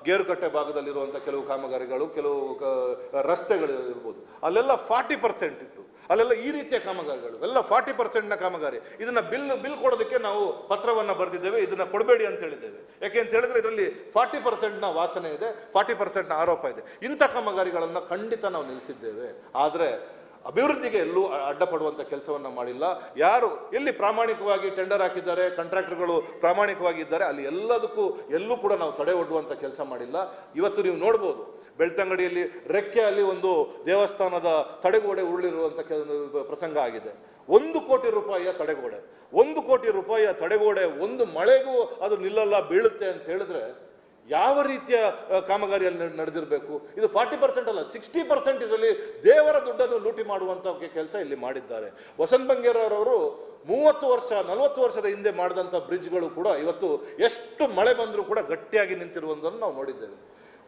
ಗೇರುಕಟ್ಟೆ ಭಾಗದಲ್ಲಿರುವಂಥ ಕೆಲವು ಕಾಮಗಾರಿಗಳು, ಕೆಲವು ರಸ್ತೆಗಳು ಇರ್ಬೋದು, ಅಲ್ಲೆಲ್ಲ 40% ಇತ್ತು. ಅಲ್ಲೆಲ್ಲ ಈ ರೀತಿಯ ಕಾಮಗಾರಿಗಳು ಎಲ್ಲ 40%ನ ಕಾಮಗಾರಿ. ಇದನ್ನ ಬಿಲ್ ಕೊಡೋದಕ್ಕೆ ನಾವು ಪತ್ರವನ್ನು ಬರೆದಿದ್ದೇವೆ, ಇದನ್ನ ಕೊಡಬೇಡಿ ಅಂತ ಹೇಳಿದ್ದೇವೆ. ಯಾಕೆ ಅಂತ ಹೇಳಿದ್ರೆ ಇದರಲ್ಲಿ 40%ನ ವಾಸನೆ ಇದೆ, 40%ನ ಆರೋಪ ಇದೆ. ಇಂಥ ಕಾಮಗಾರಿಗಳನ್ನು ಖಂಡಿತ ನಾವು ನಿಲ್ಲಿಸಿದ್ದೇವೆ. ಆದರೆ ಅಭಿವೃದ್ಧಿಗೆ ಎಲ್ಲೂ ಅಡ್ಡಪಡುವಂಥ ಕೆಲಸವನ್ನು ಮಾಡಿಲ್ಲ. ಯಾರು ಎಲ್ಲಿ ಪ್ರಾಮಾಣಿಕವಾಗಿ ಟೆಂಡರ್ ಹಾಕಿದ್ದಾರೆ, ಕಾಂಟ್ರಾಕ್ಟರ್ಗಳು ಪ್ರಾಮಾಣಿಕವಾಗಿದ್ದಾರೆ, ಅಲ್ಲಿ ಎಲ್ಲೂ ಕೂಡ ನಾವು ತಡೆ ಒಡ್ಡುವಂಥ ಕೆಲಸ ಮಾಡಿಲ್ಲ. ಇವತ್ತು ನೀವು ನೋಡ್ಬೋದು, ಬೆಳ್ತಂಗಡಿಯಲ್ಲಿ ರೆಕ್ಕೆಯಲ್ಲಿ ಒಂದು ದೇವಸ್ಥಾನದ ತಡೆಗೋಡೆ ಉರುಳಿರುವಂಥ ಪ್ರಸಂಗ ಆಗಿದೆ. 1 ಕೋಟಿ ರೂಪಾಯಿಯ ತಡೆಗೋಡೆ, 1 ಕೋಟಿ ರೂಪಾಯಿಯ ತಡೆಗೋಡೆ ಒಂದು ಮಳೆಗೂ ಅದು ನಿಲ್ಲಲ್ಲ, ಬೀಳುತ್ತೆ ಅಂತ ಹೇಳಿದ್ರೆ ಯಾವ ರೀತಿಯ ಕಾಮಗಾರಿಯಲ್ಲಿ ನಡೆದಿರಬೇಕು? ಇದು 40% ಅಲ್ಲ, 60% ಇದರಲ್ಲಿ ದೇವರ ದುಡ್ಡನ್ನು ಲೂಟಿ ಮಾಡುವಂಥ ಕೆಲಸ ಇಲ್ಲಿ ಮಾಡಿದ್ದಾರೆ. ವಸಂತ ಬಂಗೇರವರು 30 ವರ್ಷ 40 ವರ್ಷದ ಹಿಂದೆ ಮಾಡಿದಂಥ ಬ್ರಿಡ್ಜ್ಗಳು ಕೂಡ ಇವತ್ತು ಎಷ್ಟು ಮಳೆ ಬಂದರೂ ಕೂಡ ಗಟ್ಟಿಯಾಗಿ ನಿಂತಿರುವುದನ್ನು ನಾವು ನೋಡಿದ್ದೇವೆ.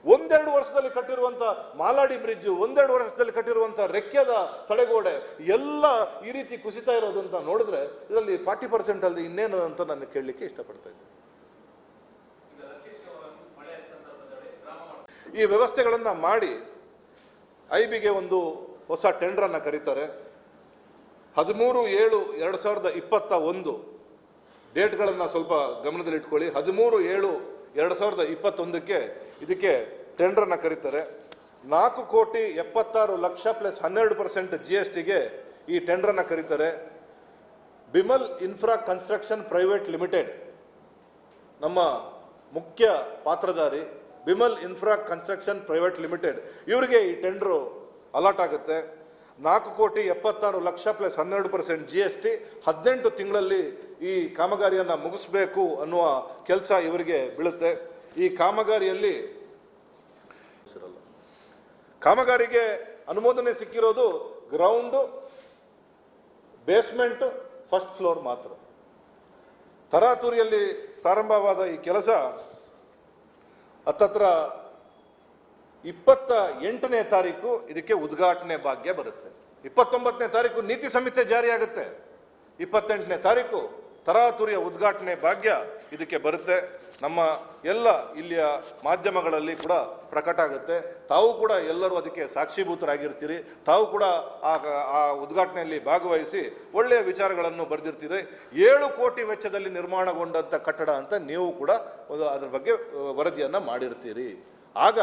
1-2 ವರ್ಷದಲ್ಲಿ ಕಟ್ಟಿರುವಂಥ ಮಾಲಾಡಿ ಬ್ರಿಡ್ಜ್, 1-2 ವರ್ಷದಲ್ಲಿ ಕಟ್ಟಿರುವಂಥ ರೆಕ್ಕೆದ ತಡೆಗೋಡೆ ಎಲ್ಲ ಈ ರೀತಿ ಕುಸಿತಾ ಇರೋದು ಅಂತ ನೋಡಿದ್ರೆ ಇದರಲ್ಲಿ 40% ಅಲ್ಲದೆ ಇನ್ನೇನು ಅಂತ ನಾನು ಕೇಳಲಿಕ್ಕೆ ಇಷ್ಟಪಡ್ತಾ ಇದ್ದೇನೆ. ಈ ವ್ಯವಸ್ಥೆಗಳನ್ನು ಮಾಡಿ ಐಬಿಗೆ ಒಂದು ಹೊಸ ಟೆಂಡರನ್ನು ಕರೀತಾರೆ. 13/7/2021 ಡೇಟ್ಗಳನ್ನು ಸ್ವಲ್ಪ ಗಮನದಲ್ಲಿಟ್ಕೊಳ್ಳಿ. 13/7/2021ಕ್ಕೆ ಇದಕ್ಕೆ ಟೆಂಡರನ್ನು ಕರೀತಾರೆ. 4,76,00,000 ಪ್ಲಸ್ 12% GSTಗೆ ಈ ಟೆಂಡರನ್ನು ಕರೀತಾರೆ. Bimal infra construction private limited ನಮ್ಮ ಮುಖ್ಯ ಪಾತ್ರಧಾರಿ. Bimal infra construction private limited ಇವರಿಗೆ ಈ ಟೆಂಡರು ಅಲಾಟ್ ಆಗುತ್ತೆ. 4,76,00,000 ಪ್ಲಸ್ 12% GST, 18 ತಿಂಗಳಲ್ಲಿ ಈ ಕಾಮಗಾರಿಯನ್ನು ಮುಗಿಸ್ಬೇಕು ಅನ್ನುವ ಕೆಲಸ ಇವರಿಗೆ ಬೀಳುತ್ತೆ. ಈ ಕಾಮಗಾರಿಗೆ ಅನುಮೋದನೆ ಸಿಕ್ಕಿರೋದು ಗ್ರೌಂಡು, ಬೇಸ್ಮೆಂಟ್, ಫಸ್ಟ್ ಫ್ಲೋರ್ ಮಾತ್ರ. ತರಾತುರಿಯಲ್ಲಿ ಪ್ರಾರಂಭವಾದ ಈ ಕೆಲಸ ಹತ್ತತ್ರ 28ನೇ ತಾರೀಕು ಇದಕ್ಕೆ ಉದ್ಘಾಟನೆ ಭಾಗ್ಯ ಬರುತ್ತೆ. 29ನೇ ತಾರೀಕು ನೀತಿ ಸಂಹಿತೆ ಜಾರಿಯಾಗುತ್ತೆ. 28ನೇ ತಾರೀಕು ತರಾತುರಿಯ ಉದ್ಘಾಟನೆ ಭಾಗ್ಯ ಇದಕ್ಕೆ ಬರುತ್ತೆ. ನಮ್ಮ ಎಲ್ಲ ಇಲ್ಲಿಯ ಮಾಧ್ಯಮಗಳಲ್ಲಿ ಕೂಡ ಪ್ರಕಟ ಆಗುತ್ತೆ. ತಾವು ಕೂಡ ಎಲ್ಲರೂ ಅದಕ್ಕೆ ಸಾಕ್ಷೀಭೂತರಾಗಿರ್ತೀರಿ. ತಾವು ಕೂಡ ಆ ಉದ್ಘಾಟನೆಯಲ್ಲಿ ಭಾಗವಹಿಸಿ ಒಳ್ಳೆಯ ವಿಚಾರಗಳನ್ನು ಬರೆದಿರ್ತೀರಿ. 7 ಕೋಟಿ ವೆಚ್ಚದಲ್ಲಿ ನಿರ್ಮಾಣಗೊಂಡಂಥ ಕಟ್ಟಡ ಅಂತ ನೀವು ಕೂಡ ಅದರ ಬಗ್ಗೆ ವರದಿಯನ್ನು ಮಾಡಿರ್ತೀರಿ. ಆಗ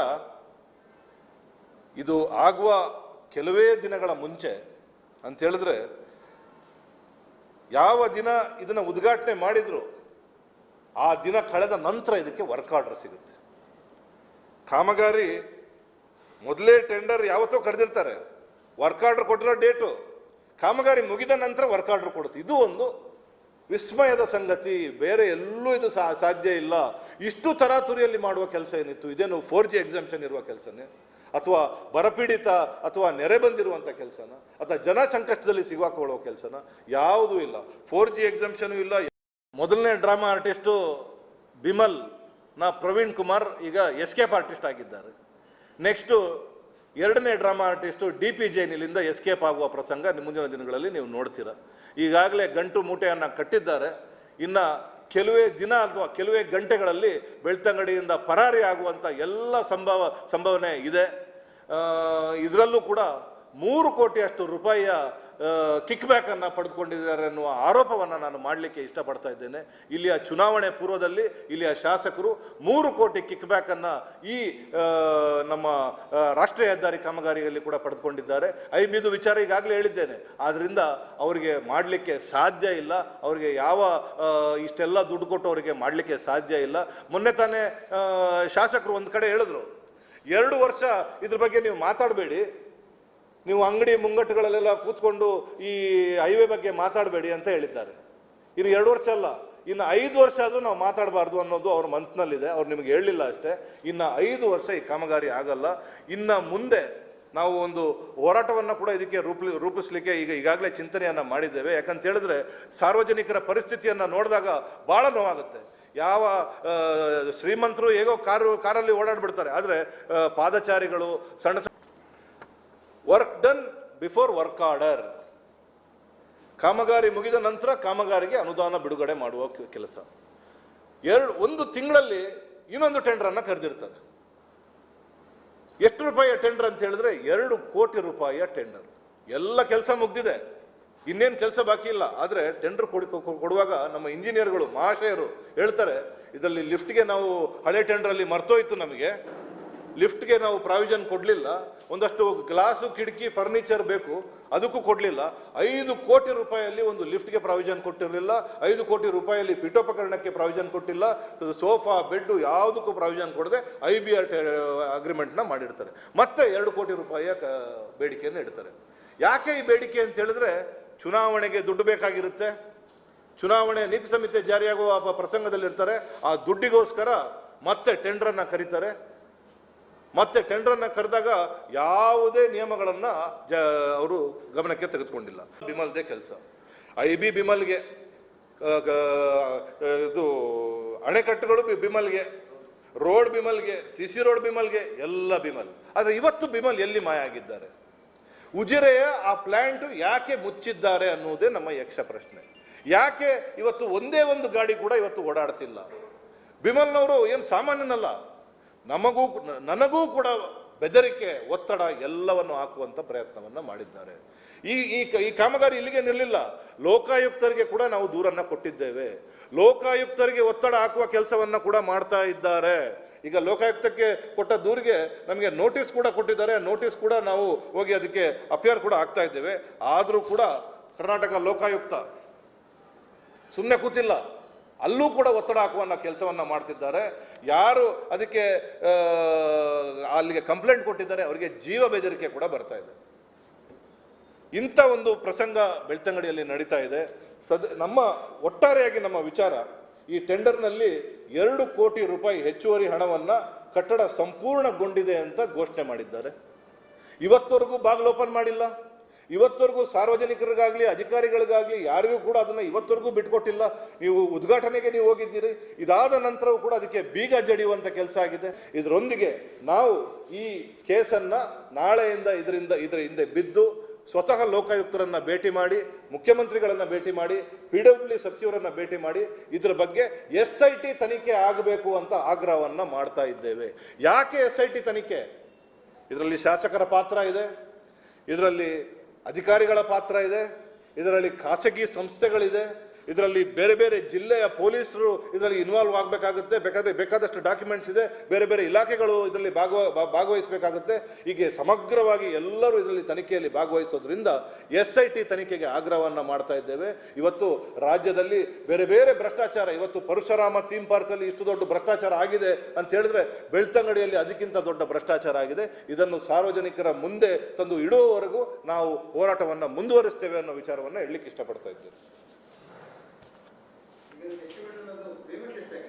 ಇದು ಆಗುವ ಕೆಲವೇ ದಿನಗಳ ಮುಂಚೆ ಅಂತ ಹೇಳಿದ್ರೆ, ಯಾವ ದಿನ ಇದನ್ನು ಉದ್ಘಾಟನೆ ಮಾಡಿದ್ರು ಆ ದಿನ ಕಳೆದ ನಂತರ ಇದಕ್ಕೆ ವರ್ಕ್ ಆರ್ಡರ್ ಸಿಗುತ್ತೆ. ಕಾಮಗಾರಿ ಮೊದಲೇ ಟೆಂಡರ್ ಯಾವತ್ತೋ ಕರೆದಿರ್ತಾರೆ, ವರ್ಕ್ ಆರ್ಡರ್ ಕೊಟ್ಟಿರೋ ಡೇಟು, ಕಾಮಗಾರಿ ಮುಗಿದ ನಂತರ ವರ್ಕ್ ಆರ್ಡರ್ ಕೊಡುತ್ತೆ. ಇದು ಒಂದು ವಿಸ್ಮಯದ ಸಂಗತಿ, ಬೇರೆ ಎಲ್ಲೂ ಇದು ಸಾಧ್ಯ ಇಲ್ಲ. ಇಷ್ಟು ತರಾತುರಿಯಲ್ಲಿ ಮಾಡುವ ಕೆಲಸ ಏನಿತ್ತು? ಇದೇನು 4G ಎಕ್ಸಾಮ್ಷನ್ ಇರುವ ಕೆಲಸನೇ, ಅಥವಾ ಬರಪೀಡಿತ ಅಥವಾ ನೆರೆ ಬಂದಿರುವಂಥ ಕೆಲಸನ, ಅಥವಾ ಜನ ಸಂಕಷ್ಟದಲ್ಲಿ ಸಿಗಾಕೊಳ್ಳುವ ಕೆಲಸನ? ಯಾವುದೂ ಇಲ್ಲ. 4G ಎಕ್ಸಾಮ್ಷನು ಇಲ್ಲ. ಮೊದಲನೇ ಡ್ರಾಮಾ ಆರ್ಟಿಸ್ಟು ಬಿಮಲ್ನ ಪ್ರವೀಣ್ ಕುಮಾರ್ ಈಗ ಎಸ್ಕೇಪ್ ಆರ್ಟಿಸ್ಟ್ ಆಗಿದ್ದಾರೆ. ನೆಕ್ಸ್ಟು 2ನೇ ಡ್ರಾಮಾ ಆರ್ಟಿಸ್ಟು DP ಜೈನಿಲಿಂದ ಎಸ್ಕೇಪ್ ಆಗುವ ಪ್ರಸಂಗ ಮುಂದಿನ ದಿನಗಳಲ್ಲಿ ನೀವು ನೋಡ್ತೀರ. ಈಗಾಗಲೇ ಗಂಟು ಮೂಟೆಯನ್ನು ಕಟ್ಟಿದ್ದಾರೆ. ಇನ್ನು ಕೆಲವೇ ದಿನ ಅಥವಾ ಕೆಲವೇ ಗಂಟೆಗಳಲ್ಲಿ ಬೆಳ್ತಂಗಡಿಯಿಂದ ಪರಾರಿ ಆಗುವಂಥ ಎಲ್ಲ ಸಂಭಾವನೆ ಇದೆ. ಇದರಲ್ಲೂ ಕೂಡ 3 ಕೋಟಿಯಷ್ಟು ರೂಪಾಯಿಯ ಕಿಕ್ ಬ್ಯಾಕನ್ನು ಪಡೆದುಕೊಂಡಿದ್ದಾರೆ ಅನ್ನುವ ಆರೋಪವನ್ನು ನಾನು ಮಾಡಲಿಕ್ಕೆ ಇಷ್ಟಪಡ್ತಾ ಇದ್ದೇನೆ. ಇಲ್ಲಿಯ ಚುನಾವಣೆ ಪೂರ್ವದಲ್ಲಿ ಇಲ್ಲಿಯ ಶಾಸಕರು 3 ಕೋಟಿ ಕಿಕ್ ಬ್ಯಾಕನ್ನು ಈ ನಮ್ಮ ರಾಷ್ಟ್ರೀಯ ಹೆದ್ದಾರಿ ಕಾಮಗಾರಿಯಲ್ಲಿ ಕೂಡ ಪಡೆದುಕೊಂಡಿದ್ದಾರೆ. ಐಬಿದು ವಿಚಾರ ಈಗಾಗಲೇ ಹೇಳಿದ್ದೇನೆ. ಆದ್ದರಿಂದ ಅವರಿಗೆ ಮಾಡಲಿಕ್ಕೆ ಸಾಧ್ಯ ಇಲ್ಲ. ಅವರಿಗೆ ಯಾವ ಇಷ್ಟೆಲ್ಲ ದುಡ್ಡು ಕೊಟ್ಟು ಅವರಿಗೆ ಮಾಡಲಿಕ್ಕೆ ಸಾಧ್ಯ ಇಲ್ಲ. ಮೊನ್ನೆ ತಾನೇ ಶಾಸಕರು ಒಂದು ಕಡೆ ಹೇಳಿದ್ರು, 2 ವರ್ಷ ಇದ್ರ ಬಗ್ಗೆ ನೀವು ಮಾತಾಡಬೇಡಿ, ನೀವು ಅಂಗಡಿ ಮುಂಗಟ್ಟುಗಳಲ್ಲೆಲ್ಲ ಕೂತ್ಕೊಂಡು ಈ ಹೈವೇ ಬಗ್ಗೆ ಮಾತಾಡಬೇಡಿ ಅಂತ ಹೇಳಿದ್ದಾರೆ. ಇನ್ನು 2 ವರ್ಷ ಅಲ್ಲ, ಇನ್ನು 5 ವರ್ಷ ಆದರೂ ನಾವು ಮಾತಾಡಬಾರ್ದು ಅನ್ನೋದು ಅವ್ರ ಮನಸ್ಸಿನಲ್ಲಿದೆ. ಅವ್ರು ನಿಮಗೆ ಹೇಳಲಿಲ್ಲ ಅಷ್ಟೇ. ಇನ್ನು 5 ವರ್ಷ ಈ ಕಾಮಗಾರಿ ಆಗಲ್ಲ. ಇನ್ನು ಮುಂದೆ ನಾವು ಒಂದು ಹೋರಾಟವನ್ನು ಕೂಡ ಇದಕ್ಕೆ ರೂಪಿಸಲಿಕ್ಕೆ ಈಗಾಗಲೇ ಚಿಂತನೆಯನ್ನು ಮಾಡಿದ್ದೇವೆ. ಯಾಕಂತ ಹೇಳಿದ್ರೆ ಸಾರ್ವಜನಿಕರ ಪರಿಸ್ಥಿತಿಯನ್ನು ನೋಡಿದಾಗ ಭಾಳ ನೋವಾಗುತ್ತೆ. ಯಾವ ಶ್ರೀಮಂತರು ಹೇಗೋ ಕಾರಲ್ಲಿ ಓಡಾಡ್ಬಿಡ್ತಾರೆ, ಆದರೆ ಪಾದಚಾರಿಗಳು, ಸಣ್ಣ work done before work order, ಕಾಮಗಾರಿ ಮುಗಿದ ನಂತರ ಕಾಮಗಾರಿಗೆ ಅನುದಾನ ಬಿಡುಗಡೆ ಮಾಡುವ ಕೆಲಸ. 1 ತಿಂಗಳಲ್ಲಿ ಇನ್ನೊಂದು ಟೆಂಡರನ್ನು ಕರೆದಿರ್ತಾರೆ. ಎಷ್ಟು ರೂಪಾಯಿಯ ಟೆಂಡರ್ ಅಂತ ಹೇಳಿದ್ರೆ 2 ಕೋಟಿ ರೂಪಾಯಿಯ ಟೆಂಡರ್. ಎಲ್ಲ ಕೆಲಸ ಮುಗ್ದಿದೆ, ಇನ್ನೇನು ಕೆಲಸ ಬಾಕಿ ಇಲ್ಲ. ಆದರೆ ಟೆಂಡರ್ ಕೊಡುವಾಗ ನಮ್ಮ ಇಂಜಿನಿಯರ್ಗಳು ಮಹಾಶಯರು ಹೇಳ್ತಾರೆ, ಇದರಲ್ಲಿ ಲಿಫ್ಟ್ಗೆ ನಾವು ಹಳೆ ಟೆಂಡರಲ್ಲಿ ಮರ್ತೋಯ್ತು, ನಮಗೆ ಲಿಫ್ಟ್ಗೆ ನಾವು ಪ್ರಾವಿಷನ್ ಕೊಡಲಿಲ್ಲ, ಒಂದಷ್ಟು ಗ್ಲಾಸು ಕಿಟಕಿ ಫರ್ನಿಚರ್ ಬೇಕು, ಅದಕ್ಕೂ ಕೊಡಲಿಲ್ಲ. 5 ಕೋಟಿ ರೂಪಾಯಿಯಲ್ಲಿ ಒಂದು ಲಿಫ್ಟ್ಗೆ ಪ್ರಾವಿಷನ್ ಕೊಟ್ಟಿರಲಿಲ್ಲ, 5 ಕೋಟಿ ರೂಪಾಯಿಯಲ್ಲಿ ಪೀಠೋಪಕರಣಕ್ಕೆ ಪ್ರಾವಿಷನ್ ಕೊಟ್ಟಿಲ್ಲ, ಸೋಫಾ ಬೆಡ್ಡು ಯಾವುದಕ್ಕೂ ಪ್ರಾವಿಷನ್ ಕೊಡದೆ IBR ಅಗ್ರಿಮೆಂಟ್ನ ಮಾಡಿರ್ತಾರೆ. ಮತ್ತೆ 2 ಕೋಟಿ ರೂಪಾಯಿಯ ಬೇಡಿಕೆಯನ್ನು ಇಡ್ತಾರೆ. ಯಾಕೆ ಈ ಬೇಡಿಕೆ ಅಂತ ಹೇಳಿದ್ರೆ, ಚುನಾವಣೆಗೆ ದುಡ್ಡು ಬೇಕಾಗಿರುತ್ತೆ, ಚುನಾವಣೆ ನೀತಿ ಸಂಹಿತೆ ಜಾರಿಯಾಗುವ ಪ್ರಸಂಗದಲ್ಲಿರ್ತಾರೆ, ಆ ದುಡ್ಡಿಗೋಸ್ಕರ ಮತ್ತೆ ಟೆಂಡರನ್ನು ಕರೀತಾರೆ. ಮತ್ತೆ ಟೆಂಡರನ್ನು ಕರೆದಾಗ ಯಾವುದೇ ನಿಯಮಗಳನ್ನು ಅವರು ಗಮನಕ್ಕೆ ತೆಗೆದುಕೊಂಡಿಲ್ಲ. ಬಿಮಲ್ದೇ ಕೆಲಸ, IB ಬಿಮಲ್ಗೆ, ಇದು ಅಣೆಕಟ್ಟುಗಳು ಬಿಮಲ್ಗೆ, ರೋಡ್ ಬಿಮಲ್ಗೆ, CC ರೋಡ್ ಬಿಮಲ್ಗೆ, ಎಲ್ಲ ಬಿಮಲ್. ಆದರೆ ಇವತ್ತು ಬಿಮಲ್ ಎಲ್ಲಿ ಮಾಯ ಆಗಿದ್ದಾರೆ? ಉಜಿರೆಯ ಆ ಪ್ಲಾಂಟ್ ಯಾಕೆ ಮುಚ್ಚಿದ್ದಾರೆ ಅನ್ನುವುದೇ ನಮ್ಮ ಯಕ್ಷ ಪ್ರಶ್ನೆ. ಯಾಕೆ ಇವತ್ತು ಒಂದೇ ಒಂದು ಗಾಡಿ ಕೂಡ ಇವತ್ತು ಓಡಾಡ್ತಿಲ್ಲ? ಬಿಮಲ್ನವರು ಏನು ಸಾಮಾನ್ಯನಲ್ಲ, ನನಗೂ ಕೂಡ ಬೆದರಿಕೆ, ಒತ್ತಡ ಎಲ್ಲವನ್ನು ಹಾಕುವಂಥ ಪ್ರಯತ್ನವನ್ನು ಮಾಡಿದ್ದಾರೆ. ಈ ಕಾಮಗಾರಿ ಇಲ್ಲಿಗೆ ನಿಲ್ಲಿಲ್ಲ, ಲೋಕಾಯುಕ್ತರಿಗೆ ಕೂಡ ನಾವು ದೂರನ್ನು ಕೊಟ್ಟಿದ್ದೇವೆ. ಲೋಕಾಯುಕ್ತರಿಗೆ ಒತ್ತಡ ಹಾಕುವ ಕೆಲಸವನ್ನು ಕೂಡ ಮಾಡ್ತಾ ಇದ್ದಾರೆ. ಈಗ ಲೋಕಾಯುಕ್ತಕ್ಕೆ ಕೊಟ್ಟ ದೂರಿಗೆ ನಮಗೆ ನೋಟಿಸ್ ಕೂಡ ಕೊಟ್ಟಿದ್ದಾರೆ. ನೋಟಿಸ್ ಕೂಡ ನಾವು ಹೋಗಿ ಅದಕ್ಕೆ ಅಪಿಯರ್ ಕೂಡ ಆಗ್ತಾ ಇದ್ದೇವೆ. ಆದರೂ ಕೂಡ ಕರ್ನಾಟಕ ಲೋಕಾಯುಕ್ತ ಸುಮ್ಮನೆ ಕೂತಿಲ್ಲ, ಅಲ್ಲೂ ಕೂಡ ಒತ್ತಡ ಹಾಕುವ ಕೆಲಸವನ್ನು ಮಾಡ್ತಿದ್ದಾರೆ. ಯಾರು ಅದಕ್ಕೆ ಅಲ್ಲಿಗೆ ಕಂಪ್ಲೇಂಟ್ ಕೊಟ್ಟಿದ್ದಾರೆ ಅವರಿಗೆ ಜೀವ ಬೆದರಿಕೆ ಕೂಡ ಬರ್ತಾ ಇದೆ. ಇಂಥ ಒಂದು ಪ್ರಸಂಗ ಬೆಳ್ತಂಗಡಿಯಲ್ಲಿ ನಡೀತಾ ಇದೆ. ನಮ್ಮ ಒಟ್ಟಾರೆಯಾಗಿ ನಮ್ಮ ವಿಚಾರ, ಈ ಟೆಂಡರ್ನಲ್ಲಿ 2 ಕೋಟಿ ರೂಪಾಯಿ ಹೆಚ್ಚುವರಿ ಹಣವನ್ನು ಕಟ್ಟಡ ಸಂಪೂರ್ಣಗೊಂಡಿದೆ ಅಂತ ಘೋಷಣೆ ಮಾಡಿದ್ದಾರೆ. ಇವತ್ತವರೆಗೂ ಬಾಗಿಲು ಓಪನ್ ಮಾಡಿಲ್ಲ. ಇವತ್ತವರೆಗೂ ಸಾರ್ವಜನಿಕರಿಗಾಗಲಿ ಅಧಿಕಾರಿಗಳಿಗಾಗಲಿ ಯಾರಿಗೂ ಕೂಡ ಅದನ್ನು ಇವತ್ತವರೆಗೂ ಬಿಟ್ಕೊಟ್ಟಿಲ್ಲ. ನೀವು ಉದ್ಘಾಟನೆಗೆ ನೀವು ಹೋಗಿದ್ದೀರಿ, ಇದಾದ ನಂತರವೂ ಕೂಡ ಅದಕ್ಕೆ ಬೀಗ ಜಡಿಯುವಂಥ ಕೆಲಸ ಆಗಿದೆ. ಇದರೊಂದಿಗೆ ನಾವು ಈ ಕೇಸನ್ನು ನಾಳೆಯಿಂದ ಇದರ ಹಿಂದೆ ಬಿದ್ದು ಸ್ವತಃ ಲೋಕಾಯುಕ್ತರನ್ನು ಭೇಟಿ ಮಾಡಿ, ಮುಖ್ಯಮಂತ್ರಿಗಳನ್ನು ಭೇಟಿ ಮಾಡಿ, PWD ಸಚಿವರನ್ನು ಭೇಟಿ ಮಾಡಿ ಇದರ ಬಗ್ಗೆ SIT ತನಿಖೆ ಆಗಬೇಕು ಅಂತ ಆಗ್ರಹವನ್ನು ಮಾಡ್ತಾ ಇದ್ದೇವೆ. ಯಾಕೆ SIT ತನಿಖೆ? ಇದರಲ್ಲಿ ಶಾಸಕರ ಪಾತ್ರ ಇದೆ, ಇದರಲ್ಲಿ ಅಧಿಕಾರಿಗಳ ಪಾತ್ರ ಇದೆ, ಇದರಲ್ಲಿ ಖಾಸಗಿ ಸಂಸ್ಥೆಗಳಿದೆ, ಇದರಲ್ಲಿ ಬೇರೆ ಬೇರೆ ಜಿಲ್ಲೆಯ ಪೊಲೀಸರು ಇದರಲ್ಲಿ ಇನ್ವಾಲ್ವ್ ಆಗಬೇಕಾಗುತ್ತೆ. ಬೇಕಾದಷ್ಟು ಡಾಕ್ಯುಮೆಂಟ್ಸ್ ಇದೆ, ಬೇರೆ ಬೇರೆ ಇಲಾಖೆಗಳು ಇದರಲ್ಲಿ ಭಾಗವಹಿಸಬೇಕಾಗುತ್ತೆ. ಹೀಗೆ ಸಮಗ್ರವಾಗಿ ಎಲ್ಲರೂ ಇದರಲ್ಲಿ ತನಿಖೆಯಲ್ಲಿ ಭಾಗವಹಿಸೋದ್ರಿಂದ SIT ತನಿಖೆಗೆ ಆಗ್ರಹವನ್ನು ಮಾಡ್ತಾ ಇದ್ದೇವೆ. ಇವತ್ತು ರಾಜ್ಯದಲ್ಲಿ ಬೇರೆ ಬೇರೆ ಭ್ರಷ್ಟಾಚಾರ, ಇವತ್ತು ಪರಶುರಾಮ ಥೀಮ್ ಪಾರ್ಕಲ್ಲಿ ಇಷ್ಟು ದೊಡ್ಡ ಭ್ರಷ್ಟಾಚಾರ ಆಗಿದೆ ಅಂತ ಹೇಳಿದ್ರೆ ಬೆಳ್ತಂಗಡಿಯಲ್ಲಿ ಅದಕ್ಕಿಂತ ದೊಡ್ಡ ಭ್ರಷ್ಟಾಚಾರ ಆಗಿದೆ. ಇದನ್ನು ಸಾರ್ವಜನಿಕರ ಮುಂದೆ ತಂದು ಇಡುವವರೆಗೂ ನಾವು ಹೋರಾಟವನ್ನು ಮುಂದುವರಿಸ್ತೇವೆ ಅನ್ನೋ ವಿಚಾರವನ್ನು ಹೇಳಲಿಕ್ಕೆ ಇಷ್ಟಪಡ್ತಾ ಇದ್ದೇವೆ.